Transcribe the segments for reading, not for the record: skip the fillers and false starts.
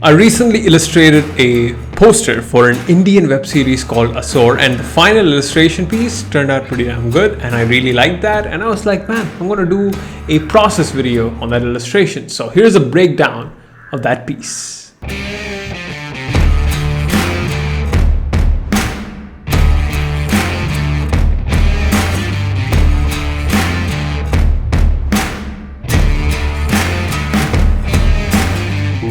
I recently illustrated a poster for an Indian web series called Asur, and the final illustration piece turned out pretty damn good, and I really liked that. And I was like, man, I'm gonna do a process video on that illustration. So here's a breakdown of that piece.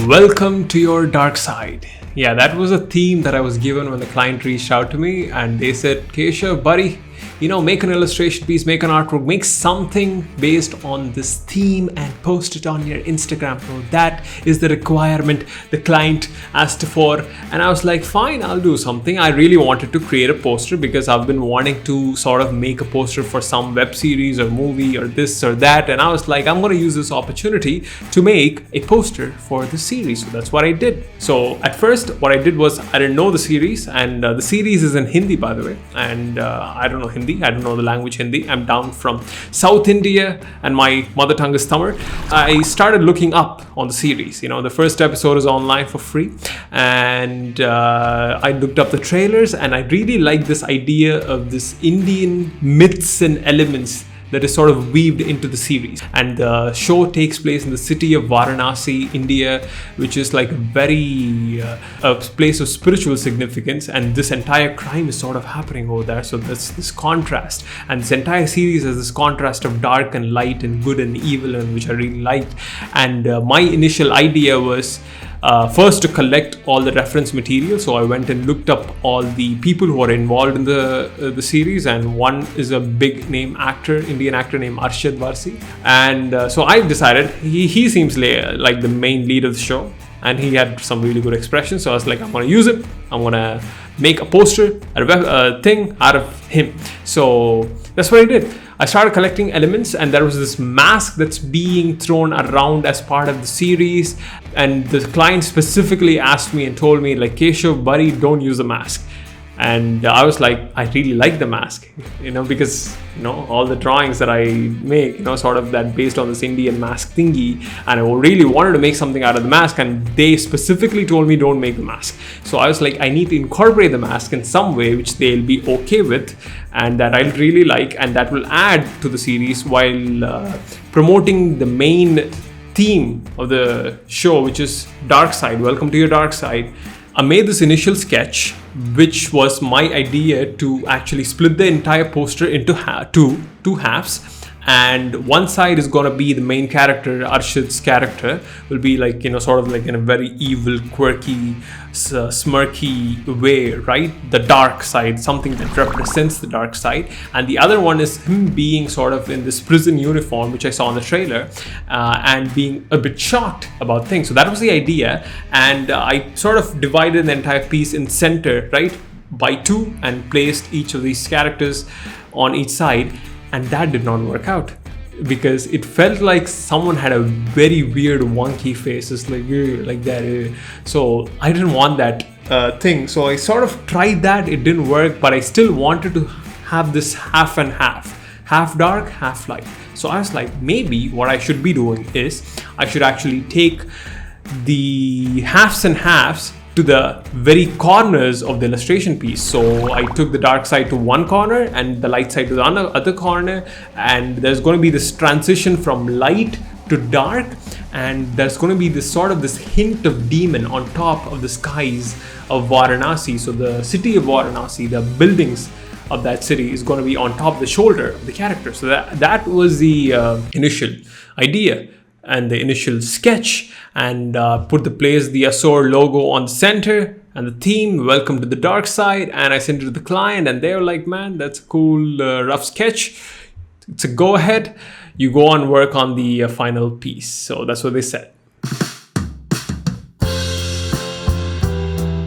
Welcome to your dark side. Yeah, that was a theme that I was given when the client reached out to me and they said, Kesha, buddy, make an illustration piece, make an artwork, make something based on this theme and post it on your Instagram. So that is the requirement the client asked for. And I was like, fine, I'll do something. I really wanted to create a poster because I've been wanting to sort of make a poster for some web series or movie or this or that. And I was like, I'm going to use this opportunity to make a poster for the series. So that's what I did. So at first, what I did was I didn't know the series, and the series is in Hindi, by the way. And I don't know Hindi. I don't know the language Hindi. I'm down from South India and my mother tongue is Tamil. I started looking up on the series. The first episode is online for free, and I looked up the trailers, and I really like this idea of this Indian myths and elements that is sort of weaved into the series. And the show takes place in the city of Varanasi, India, which is like a very a place of spiritual significance, and this entire crime is sort of happening over there. So there's this contrast, and this entire series has this contrast of dark and light and good and evil, and which I really liked. And my initial idea was first to collect all the reference material. So I went and looked up all the people who are involved in the series, and one is a big name actor, Indian actor named Arshad Varsi. And so I decided he seems like the main lead of the show, and he had some really good expressions. So I was like, I'm going to use him. I'm going to make a poster, a thing out of him. So that's what I did. I started collecting elements, and there was this mask that's being thrown around as part of the series. And the client specifically asked me and told me, like, Keshav, buddy, don't use a mask. And I was like, I really like the mask, because, all the drawings that I make, sort of that based on this Indian mask thingy. And I really wanted to make something out of the mask. And they specifically told me, don't make the mask. So I was like, I need to incorporate the mask in some way, which they'll be okay with, and that I'll really like, and that will add to the series while promoting the main theme of the show, which is dark side. Welcome to your dark side. I made this initial sketch, which was my idea to actually split the entire poster into two halves. And one side is going to be the main character, Arshad's character, will be like, sort of like in a very evil, quirky, smirky way, right? The dark side, something that represents the dark side. And the other one is him being sort of in this prison uniform, which I saw in the trailer, and being a bit shocked about things. So that was the idea. And I sort of divided the entire piece in center, right, by two, and placed each of these characters on each side. And that did not work out because it felt like someone had a very weird wonky face. It's like that. So I didn't want that thing. So I sort of tried that. It didn't work, but I still wanted to have this half and half dark, half light. So I was like, maybe what I should be doing is I should actually take the halves and halves to the very corners of the illustration piece. So I took the dark side to one corner and the light side to the other corner, and there's going to be this transition from light to dark, and there's going to be this hint of demon on top of the skies of Varanasi. So the city of Varanasi, the buildings of that city is going to be on top of the shoulder of the character. So that was the initial idea and the initial sketch, and put the Asur logo on the center and the theme, welcome to the dark side. And I sent it to the client, and they were like, man, that's a cool rough sketch. It's a go ahead. You go on work on the final piece. So that's what they said.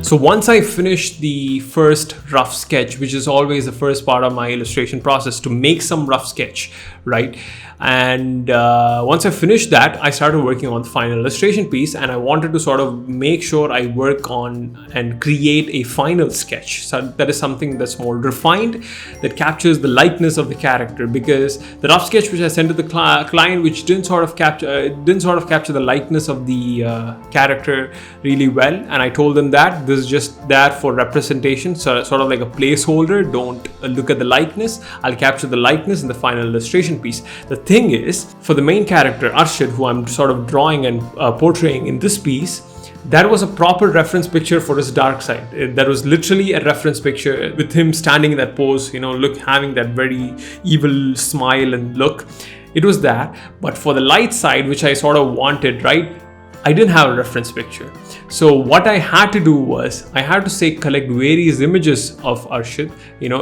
So once I finished the first rough sketch, which is always the first part of my illustration process, to make some rough sketch, right? And once I finished that, I started working on the final illustration piece, and I wanted to sort of make sure I work on and create a final sketch. So that is something that's more refined, that captures the likeness of the character, because the rough sketch which I sent to the client, which didn't sort of capture the likeness of the character really well, and I told them that this is just there for representation, so sort of like a placeholder. Don't look at the likeness. I'll capture the likeness in the final illustration piece. The thing is, for the main character Arshad, who I'm sort of drawing and portraying in this piece, that was a proper reference picture for his dark side. That was literally a reference picture with him standing in that pose, having that very evil smile and look. It was that. But for the light side, which I sort of wanted, right, I didn't have a reference picture. So what I had to do was I had to collect various images of Arshad,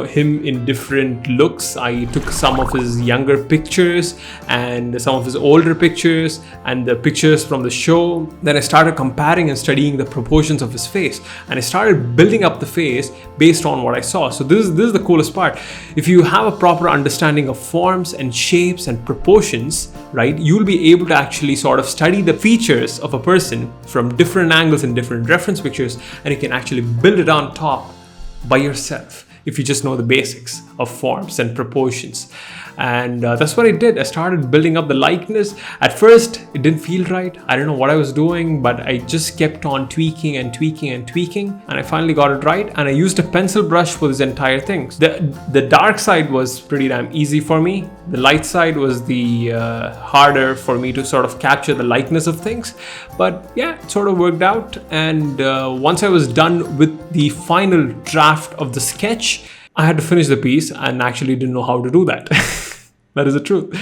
him in different looks. I took some of his younger pictures and some of his older pictures and the pictures from the show. Then I started comparing and studying the proportions of his face, and I started building up the face based on what I saw. So this is the coolest part. If you have a proper understanding of forms and shapes and proportions, right, you'll be able to actually sort of study the features of a person from different angles and different reference pictures, and you can actually build it on top by yourself if you just know the basics of forms and proportions. And that's what I did. I started building up the likeness. At first, it didn't feel right. I don't know what I was doing, but I just kept on tweaking and tweaking and tweaking, and I finally got it right. And I used a pencil brush for this entire thing. The dark side was pretty damn easy for me. The light side was the harder for me to sort of capture the likeness of things. But yeah, it sort of worked out. And once I was done with the final draft of the sketch, I had to finish the piece and actually didn't know how to do that. That is the truth.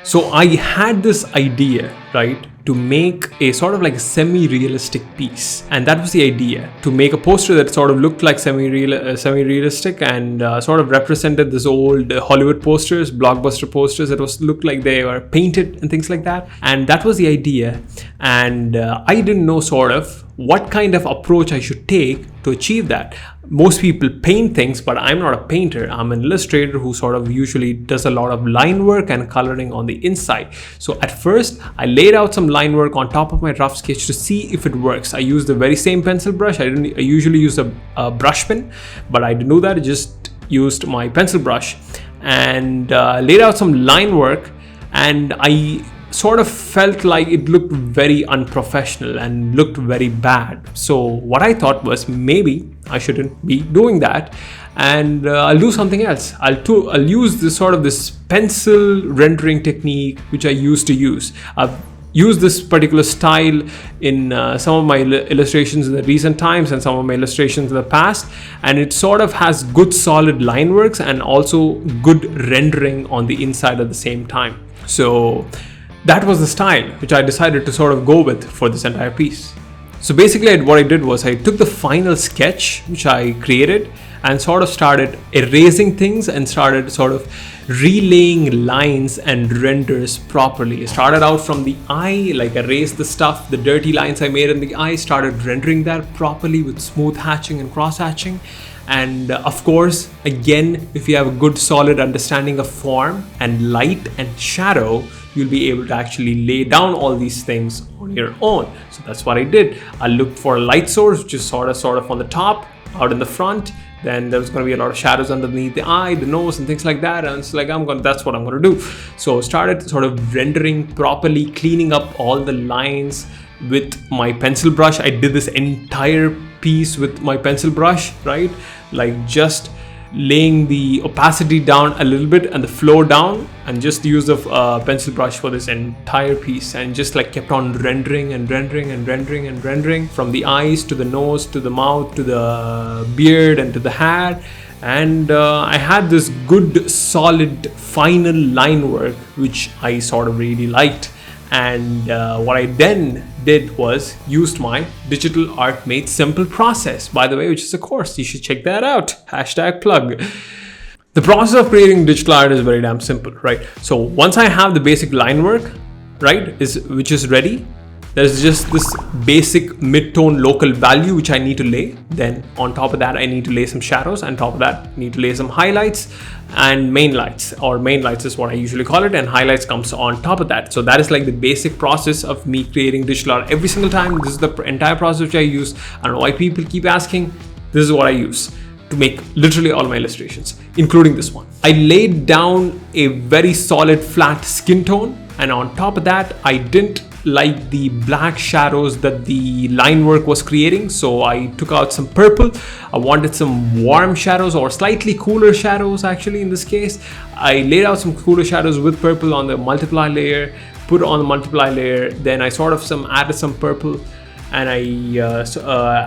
So I had this idea, right, to make a sort of like a semi-realistic piece. And that was the idea, to make a poster that sort of looked like semi-realistic and sort of represented this old Hollywood posters, blockbuster posters that looked like they were painted and things like that. And that was the idea. And I didn't know sort of what kind of approach I should take to achieve that. Most people paint things, but I'm not a painter. I'm an illustrator who sort of usually does a lot of line work and coloring on the inside. So at first, I laid out some line work on top of my rough sketch to see if it works. I used the very same pencil brush. I usually use a brush pen, but I didn't do that. I just used my pencil brush and laid out some line work, and I sort of felt like it looked very unprofessional and looked very bad. So what I thought was, maybe I shouldn't be doing that, and I'll do something else. I'll use this pencil rendering technique which I used to use. I've used this particular style in some of my illustrations in the recent times and some of my illustrations in the past, and it sort of has good solid line works and also good rendering on the inside at the same time. So that was the style which I decided to sort of go with for this entire piece. So basically what I did was I took the final sketch which I created and sort of started erasing things and started sort of relaying lines and renders properly. I started out from the eye, like erased the stuff, the dirty lines I made in the eye, started rendering that properly with smooth hatching and cross hatching. And of course, again, if you have a good solid understanding of form and light and shadow, you'll be able to actually lay down all these things on your own. So that's what I did. I looked for a light source, which is sort of on the top, out in the front. Then there was going to be a lot of shadows underneath the eye, the nose, and things like that. And it's like, that's what I'm going to do. So started sort of rendering properly, cleaning up all the lines with my pencil brush. I did this entire piece with my pencil brush, right? Like just laying the opacity down a little bit and the flow down, and just use the pencil brush for this entire piece, and just like kept on rendering and rendering and rendering and rendering from the eyes to the nose to the mouth to the beard and to the hair. And I had this good solid final line work which I sort of really liked. And what I then did was used my digital art made simple process, by the way, which is a course. You should check that out. #plug. The process of creating digital art is very damn simple, right? So once I have the basic line work, right, which is ready, there's just this basic mid-tone local value which I need to lay. Then on top of that, I need to lay some shadows. On top of that, I need to lay some highlights and main lights, or main lights is what I usually call it, and highlights comes on top of that. So that is like the basic process of me creating digital art every single time. This is the entire process which I use. I don't know why people keep asking. This is what I use to make literally all my illustrations, including this one. I laid down a very solid flat skin tone, and on top of that, I didn't like the black shadows that the line work was creating, so I took out some purple. I wanted some warm shadows, or slightly cooler shadows actually in this case. I laid out some cooler shadows with purple on the multiply layer, put it on the multiply layer, then I sort of added some purple, and I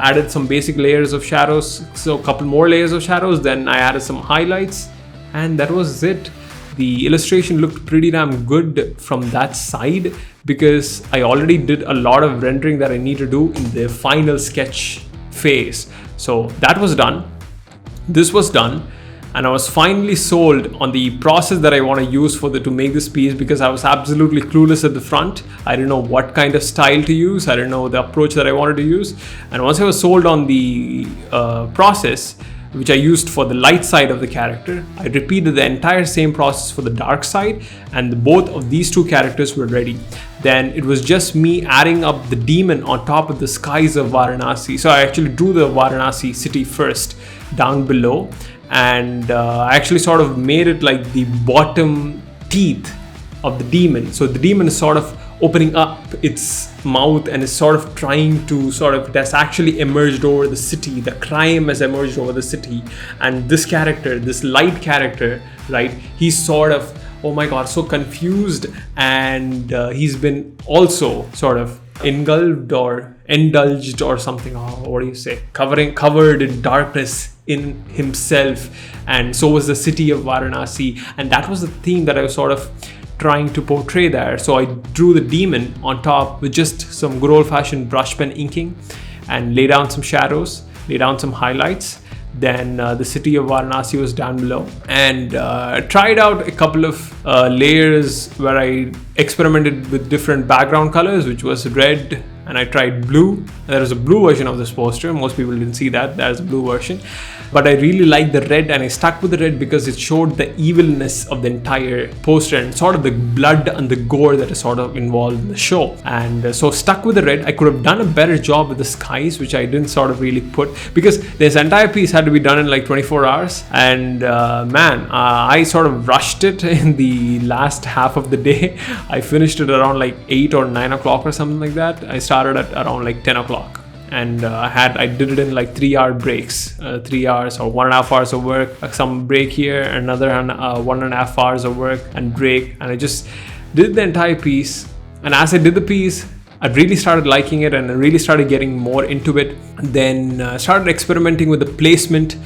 added some basic layers of shadows, so a couple more layers of shadows, then I added some highlights, and that was it. The illustration looked pretty damn good from that side, because I already did a lot of rendering that I need to do in the final sketch phase. So that was done. This was done. And I was finally sold on the process that I want to use to make this piece, because I was absolutely clueless at the front. I didn't know what kind of style to use. I didn't know the approach that I wanted to use. And once I was sold on the process, which I used for the light side of the character, I repeated the entire same process for the dark side, and both of these two characters were ready. Then it was just me adding up the demon on top of the skies of Varanasi. So I actually drew the Varanasi city first down below, and I actually sort of made it like the bottom teeth of the demon. So the demon is sort of opening up its mouth and is sort of trying to it has actually emerged over the city. The crime has emerged over the city, and this character, this light character, right, he's sort of, oh my god, so confused, and he's been also sort of engulfed or indulged or something, or what do you say, covered in darkness in himself. And so was the city of Varanasi, and that was the theme that I was sort of trying to portray there. So I drew the demon on top with just some good old-fashioned brush pen inking, and lay down some shadows, lay down some highlights. Then the city of Varanasi was down below, and tried out a couple of layers where I experimented with different background colors, which was red, and I tried blue. There was a blue version of this poster. Most people didn't see that. There's a blue version. But I really liked the red, and I stuck with the red because it showed the evilness of the entire poster and sort of the blood and the gore that is sort of involved in the show. And so stuck with the red. I could have done a better job with the skies, which I didn't sort of really put, because this entire piece had to be done in like 24 hours. And I sort of rushed it in the last half of the day. I finished it around like 8 or 9 o'clock or something like that. I started at around like 10 o'clock. And I did it in like 3-hour breaks, 3 hours or 1.5 hours of work, some break here, another 1.5 hours of work and break. And I just did the entire piece. And as I did the piece, I really started liking it, and I really started getting more into it. Then started experimenting with the placement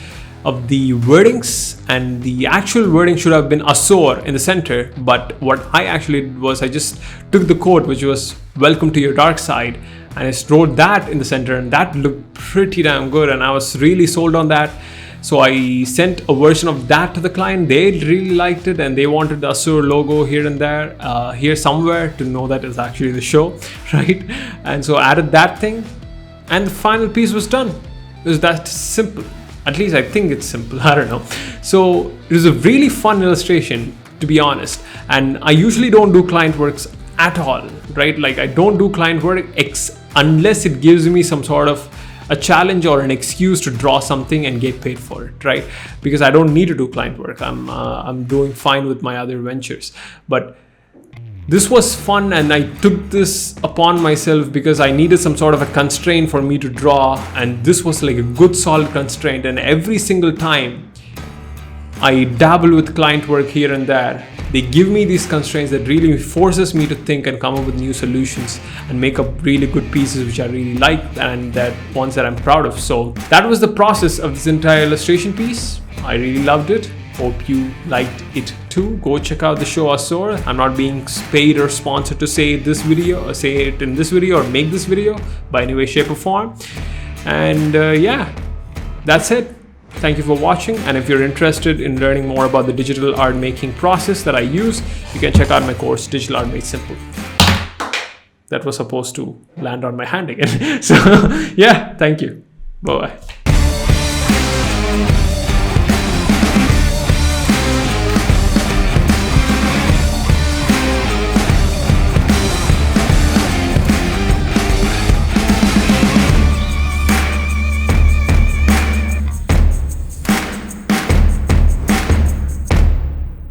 of the wordings, and the actual wording should have been Asur in the center. But what I actually did was I just took the quote, which was "Welcome to your dark side," and I just wrote that in the center, and that looked pretty damn good, and I was really sold on that. So I sent a version of that to the client. They really liked it, and they wanted the Asur logo here and there, here somewhere, to know that it's actually the show, right? And so I added that thing, and the final piece was done. It was that simple. At least I think it's simple. I don't know. So it was a really fun illustration, to be honest. And I usually don't do client works at all, right? Like I don't do client work unless it gives me some sort of a challenge or an excuse to draw something and get paid for it, right? Because I don't need to do client work. I'm doing fine with my other ventures. But this was fun, and I took this upon myself because I needed some sort of a constraint for me to draw, and this was like a good solid constraint. And every single time I dabble with client work here and there, they give me these constraints that really forces me to think and come up with new solutions and make up really good pieces which I really like, and that ones that I'm proud of. So that was the process of this entire illustration piece. I really loved it. Hope you liked it too. Go check out the show Asur. I'm not being paid or sponsored to say this video, or say it in this video, or make this video by any way, shape or form. And yeah, that's it. Thank you for watching, and if you're interested in learning more about the digital art making process that I use, you can check out my course, Digital Art Made Simple. that was supposed to land on my hand again. So yeah, thank you. Bye bye.